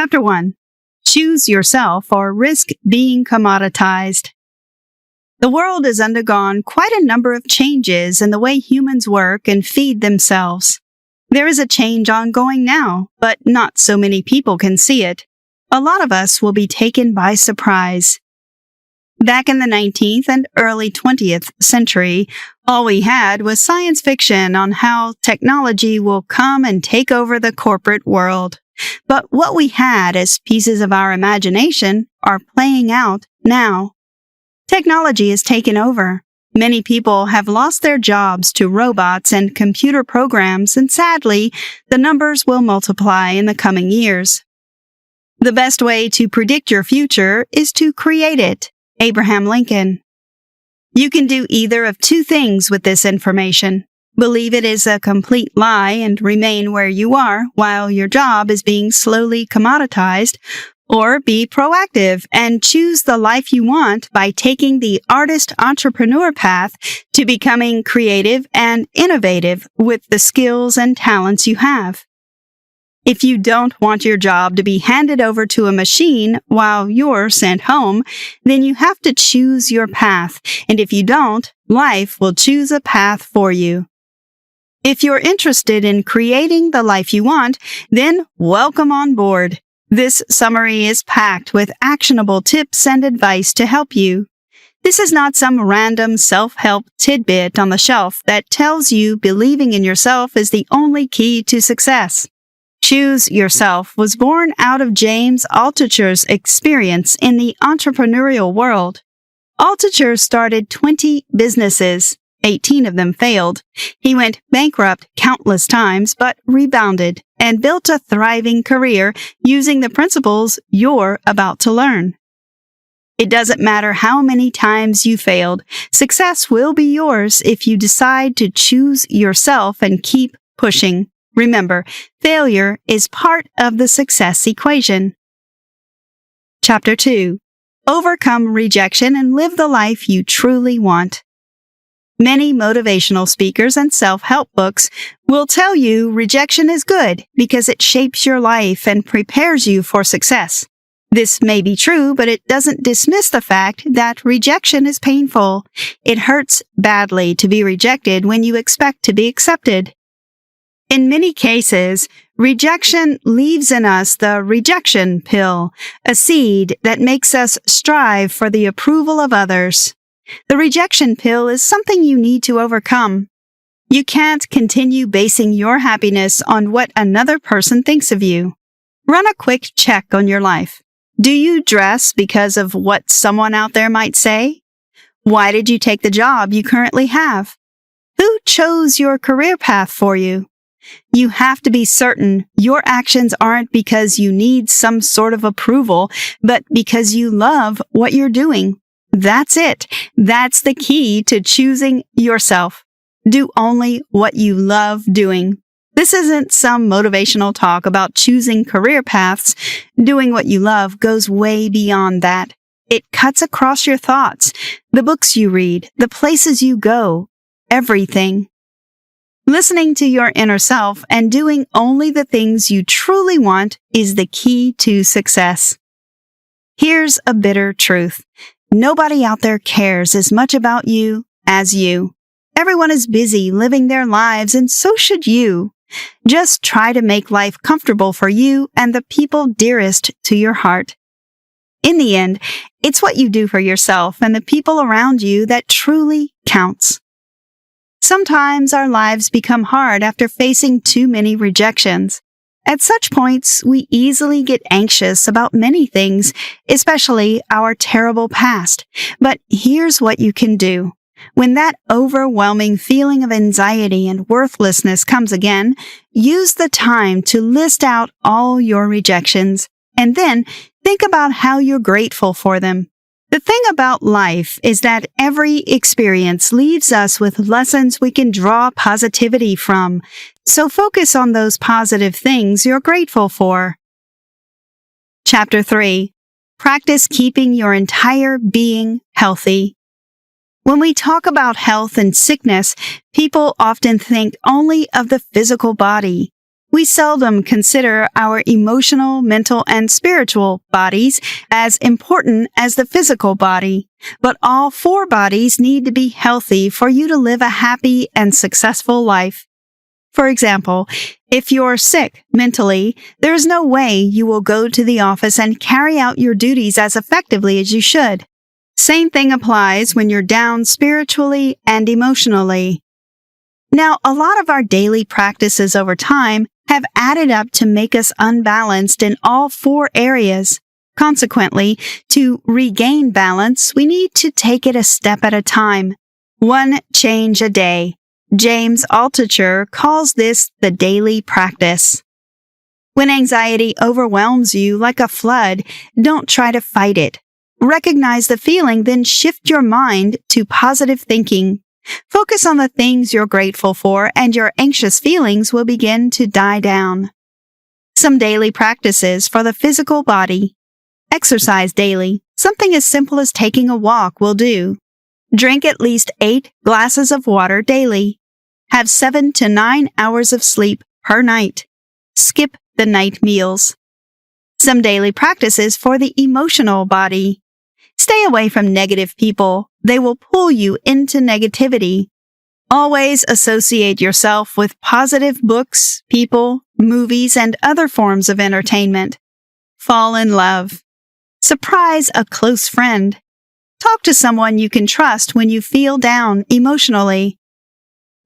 Chapter 1. Choose yourself or risk being commoditized. The world has undergone quite a number of changes in the way humans work and feed themselves. There is a change ongoing now, but not so many people can see it. A lot of us will be taken by surprise. Back in the 19th and early 20th century, all we had was science fiction on how technology will come and take over the corporate world. But what we had as pieces of our imagination are playing out now. Technology has taken over. Many people have lost their jobs to robots and computer programs, and sadly, the numbers will multiply in the coming years. The best way to predict your future is to create it. Abraham Lincoln. You can do either of two things with this information. Believe it is a complete lie and remain where you are while your job is being slowly commoditized, or be proactive and choose the life you want by taking the artist-entrepreneur path to becoming creative and innovative with the skills and talents you have. If you don't want your job to be handed over to a machine while you're sent home, then you have to choose your path, and if you don't, life will choose a path for you. If you're interested in creating the life you want, then welcome on board. This summary is packed with actionable tips and advice to help you. This is not some random self-help tidbit on the shelf that tells you believing in yourself is the only key to success. Choose Yourself was born out of James Altucher's experience in the entrepreneurial world. Altucher started 20 businesses. 18 of them failed. He went bankrupt countless times, but rebounded and built a thriving career using the principles you're about to learn. It doesn't matter how many times you failed. Success will be yours if you decide to choose yourself and keep pushing. Remember, failure is part of the success equation. Chapter 2. Overcome rejection and live the life you truly want. Many motivational speakers and self-help books will tell you rejection is good because it shapes your life and prepares you for success. This may be true, but it doesn't dismiss the fact that rejection is painful. It hurts badly to be rejected when you expect to be accepted. In many cases, rejection leaves in us the rejection pill, a seed that makes us strive for the approval of others. The rejection pill is something you need to overcome. You can't continue basing your happiness on what another person thinks of you. Run a quick check on your life. Do you dress because of what someone out there might say? Why did you take the job you currently have? Who chose your career path for you? You have to be certain your actions aren't because you need some sort of approval, but because you love what you're doing. That's it. That's the key to choosing yourself. Do only what you love doing. This isn't some motivational talk about choosing career paths. Doing what you love goes way beyond that. It cuts across your thoughts, the books you read, the places you go, everything. Listening to your inner self and doing only the things you truly want is the key to success. Here's a bitter truth. Nobody out there cares as much about you as you. Everyone is busy living their lives, and so should you. Just try to make life comfortable for you and the people dearest to your heart. In the end, it's what you do for yourself and the people around you that truly counts. Sometimes our lives become hard after facing too many rejections. At such points, we easily get anxious about many things, especially our terrible past. But here's what you can do. When that overwhelming feeling of anxiety and worthlessness comes again, use the time to list out all your rejections, and then think about how you're grateful for them. The thing about life is that every experience leaves us with lessons we can draw positivity from. So focus on those positive things you're grateful for. Chapter 3. Practice keeping your entire being healthy. When we talk about health and sickness, people often think only of the physical body. We seldom consider our emotional, mental, and spiritual bodies as important as the physical body, but all four bodies need to be healthy for you to live a happy and successful life. For example, if you're sick mentally, there is no way you will go to the office and carry out your duties as effectively as you should. Same thing applies when you're down spiritually and emotionally. Now, a lot of our daily practices over time have added up to make us unbalanced in all four areas. Consequently, to regain balance, we need to take it a step at a time. One change a day. James Altucher calls this the daily practice. When anxiety overwhelms you like a flood, don't try to fight it. Recognize the feeling, then shift your mind to positive thinking. Focus on the things you're grateful for, and your anxious feelings will begin to die down. Some daily practices for the physical body. Exercise daily. Something as simple as taking a walk will do. Drink at least 8 glasses of water daily. Have 7 to 9 hours of sleep per night. Skip the night meals. Some daily practices for the emotional body. Stay away from negative people. They will pull you into negativity. Always associate yourself with positive books, people, movies, and other forms of entertainment. Fall in love. Surprise a close friend. Talk to someone you can trust when you feel down emotionally.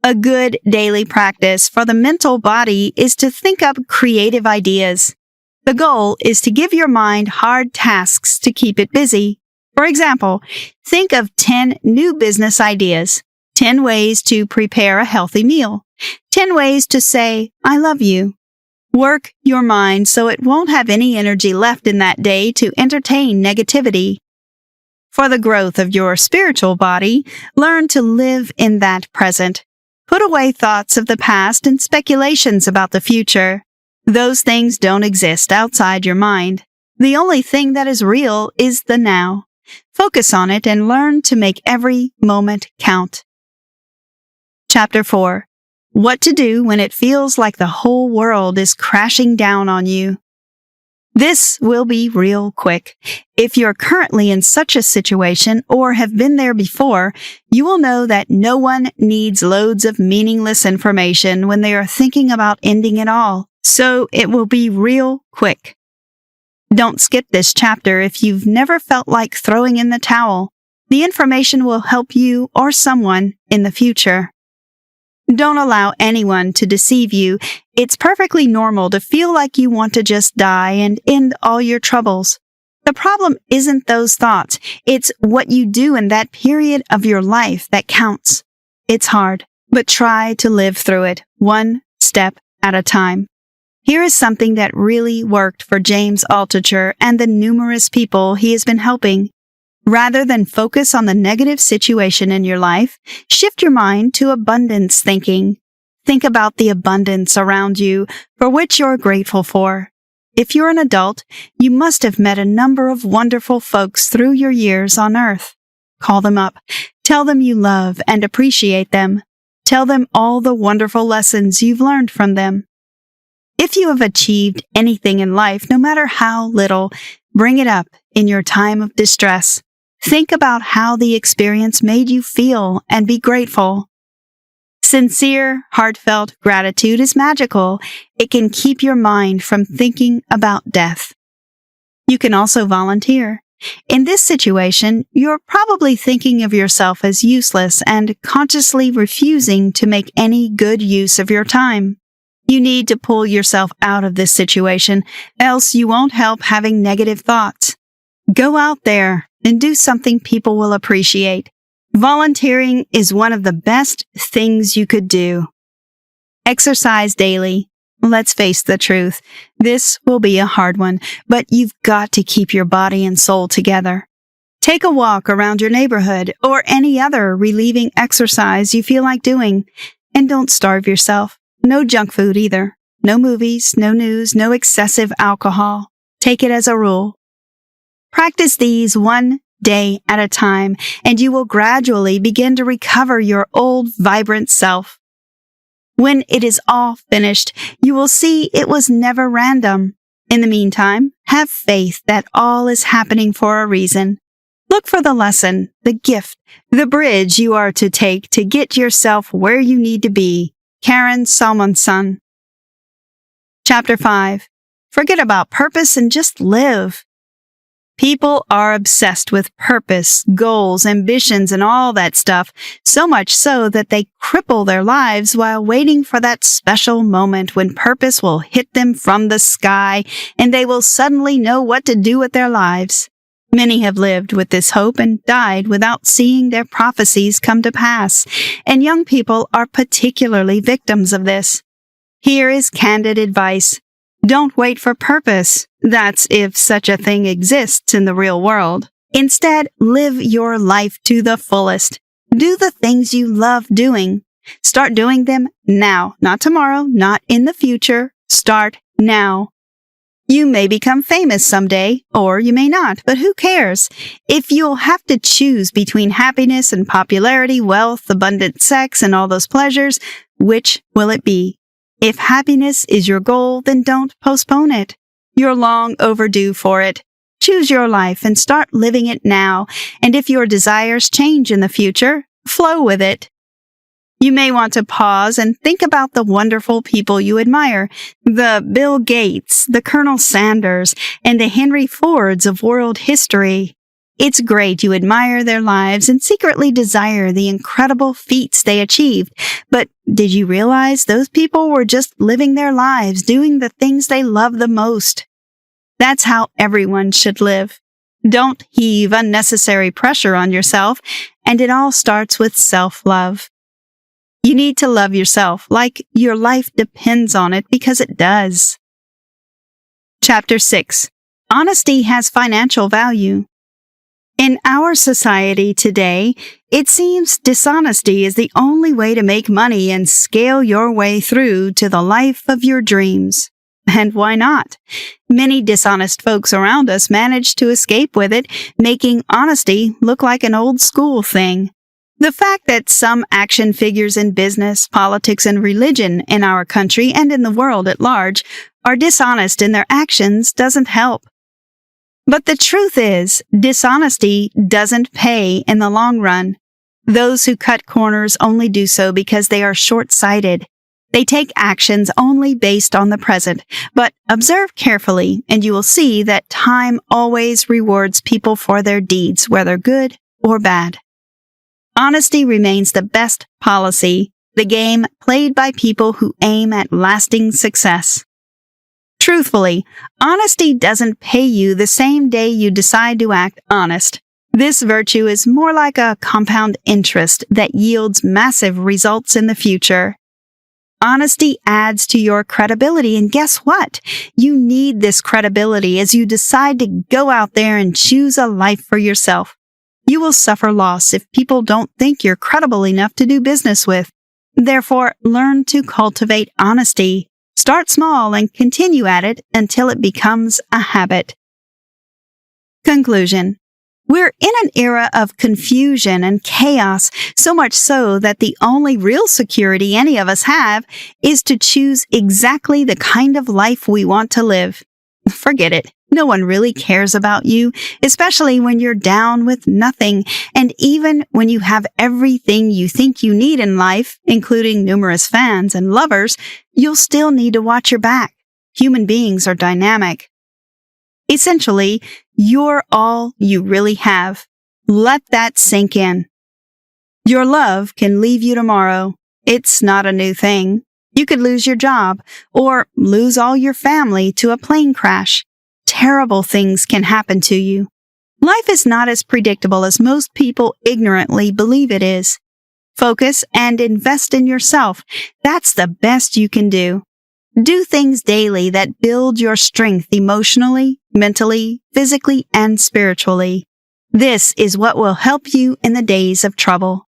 A good daily practice for the mental body is to think up creative ideas. The goal is to give your mind hard tasks to keep it busy. For example, think of 10 new business ideas, 10 ways to prepare a healthy meal, 10 ways to say, I love you. Work your mind so it won't have any energy left in that day to entertain negativity. For the growth of your spiritual body, learn to live in that present. Put away thoughts of the past and speculations about the future. Those things don't exist outside your mind. The only thing that is real is the now. Focus on it and learn to make every moment count. Chapter 4. What to do when it feels like the whole world is crashing down on you. This will be real quick. If you're currently in such a situation or have been there before, you will know that no one needs loads of meaningless information when they are thinking about ending it all. So it will be real quick. Don't skip this chapter if you've never felt like throwing in the towel. The information will help you or someone in the future. Don't allow anyone to deceive you. It's perfectly normal to feel like you want to just die and end all your troubles. The problem isn't those thoughts. It's what you do in that period of your life that counts. It's hard, but try to live through it, one step at a time. Here is something that really worked for James Altucher and the numerous people he has been helping. Rather than focus on the negative situation in your life, shift your mind to abundance thinking. Think about the abundance around you for which you're grateful for. If you're an adult, you must have met a number of wonderful folks through your years on Earth. Call them up. Tell them you love and appreciate them. Tell them all the wonderful lessons you've learned from them. If you have achieved anything in life, no matter how little, bring it up in your time of distress. Think about how the experience made you feel and be grateful. Sincere, heartfelt gratitude is magical. It can keep your mind from thinking about death. You can also volunteer. In this situation, you're probably thinking of yourself as useless and consciously refusing to make any good use of your time. You need to pull yourself out of this situation, else you won't help having negative thoughts. Go out there and do something people will appreciate. Volunteering is one of the best things you could do. Exercise daily. Let's face the truth. This will be a hard one, but you've got to keep your body and soul together. Take a walk around your neighborhood or any other relieving exercise you feel like doing. And don't starve yourself. No junk food either. No movies, no news, no excessive alcohol. Take it as a rule. Practice these one day at a time, and you will gradually begin to recover your old, vibrant self. When it is all finished, you will see it was never random. In the meantime, have faith that all is happening for a reason. Look for the lesson, the gift, the bridge you are to take to get yourself where you need to be. Karen Salmonson. Chapter 5. Forget about purpose and just live. People are obsessed with purpose, goals, ambitions, and all that stuff, so much so that they cripple their lives while waiting for that special moment when purpose will hit them from the sky and they will suddenly know what to do with their lives. Many have lived with this hope and died without seeing their prophecies come to pass, and young people are particularly victims of this. Here is candid advice. Don't wait for purpose. That's if such a thing exists in the real world. Instead, live your life to the fullest. Do the things you love doing. Start doing them now, not tomorrow, not in the future. Start now. You may become famous someday, or you may not, but who cares? If you'll have to choose between happiness and popularity, wealth, abundant sex, and all those pleasures, which will it be? If happiness is your goal, then don't postpone it. You're long overdue for it. Choose your life and start living it now, and if your desires change in the future, flow with it. You may want to pause and think about the wonderful people you admire, the Bill Gates, the Colonel Sanders, and the Henry Fords of world history. It's great you admire their lives and secretly desire the incredible feats they achieved, but did you realize those people were just living their lives, doing the things they love the most? That's how everyone should live. Don't heave unnecessary pressure on yourself, and it all starts with self-love. You need to love yourself like your life depends on it, because it does. Chapter 6. Honesty has financial value. In our society today, it seems dishonesty is the only way to make money and scale your way through to the life of your dreams. And why not? Many dishonest folks around us manage to escape with it, making honesty look like an old school thing. The fact that some action figures in business, politics, and religion in our country and in the world at large are dishonest in their actions doesn't help. But the truth is, dishonesty doesn't pay in the long run. Those who cut corners only do so because they are short-sighted. They take actions only based on the present, but observe carefully and you will see that time always rewards people for their deeds, whether good or bad. Honesty remains the best policy, the game played by people who aim at lasting success. Truthfully, honesty doesn't pay you the same day you decide to act honest. This virtue is more like a compound interest that yields massive results in the future. Honesty adds to your credibility, and guess what? You need this credibility as you decide to go out there and choose a life for yourself. You will suffer loss if people don't think you're credible enough to do business with. Therefore, learn to cultivate honesty. Start small and continue at it until it becomes a habit. Conclusion. We're in an era of confusion and chaos, so much so that the only real security any of us have is to choose exactly the kind of life we want to live. Forget it. No one really cares about you, especially when you're down with nothing. And even when you have everything you think you need in life, including numerous fans and lovers, you'll still need to watch your back. Human beings are dynamic. Essentially, you're all you really have. Let that sink in. Your love can leave you tomorrow. It's not a new thing. You could lose your job or lose all your family to a plane crash. Terrible things can happen to you. Life is not as predictable as most people ignorantly believe it is. Focus and invest in yourself. That's the best you can do. Do things daily that build your strength emotionally, mentally, physically, and spiritually. This is what will help you in the days of trouble.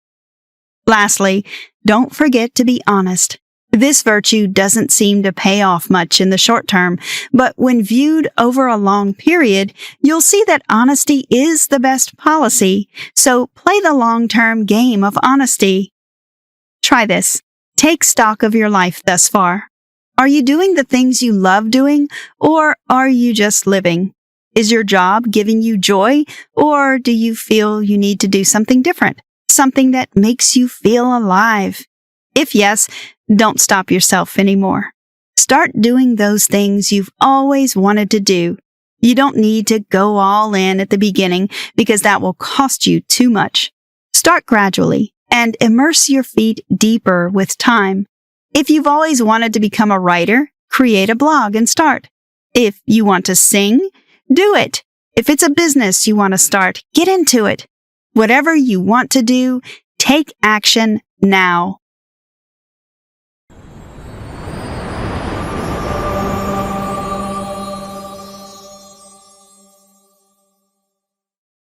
Lastly, don't forget to be honest. This virtue doesn't seem to pay off much in the short term, but when viewed over a long period, you'll see that honesty is the best policy. So play the long-term game of honesty. Try this. Take stock of your life thus far. Are you doing the things you love doing, or are you just living? Is your job giving you joy, or do you feel you need to do something different? Something that makes you feel alive? If yes, don't stop yourself anymore. Start doing those things you've always wanted to do. You don't need to go all in at the beginning because that will cost you too much. Start gradually and immerse your feet deeper with time. If you've always wanted to become a writer, create a blog and start. If you want to sing, do it. If it's a business you want to start, get into it. Whatever you want to do, take action now.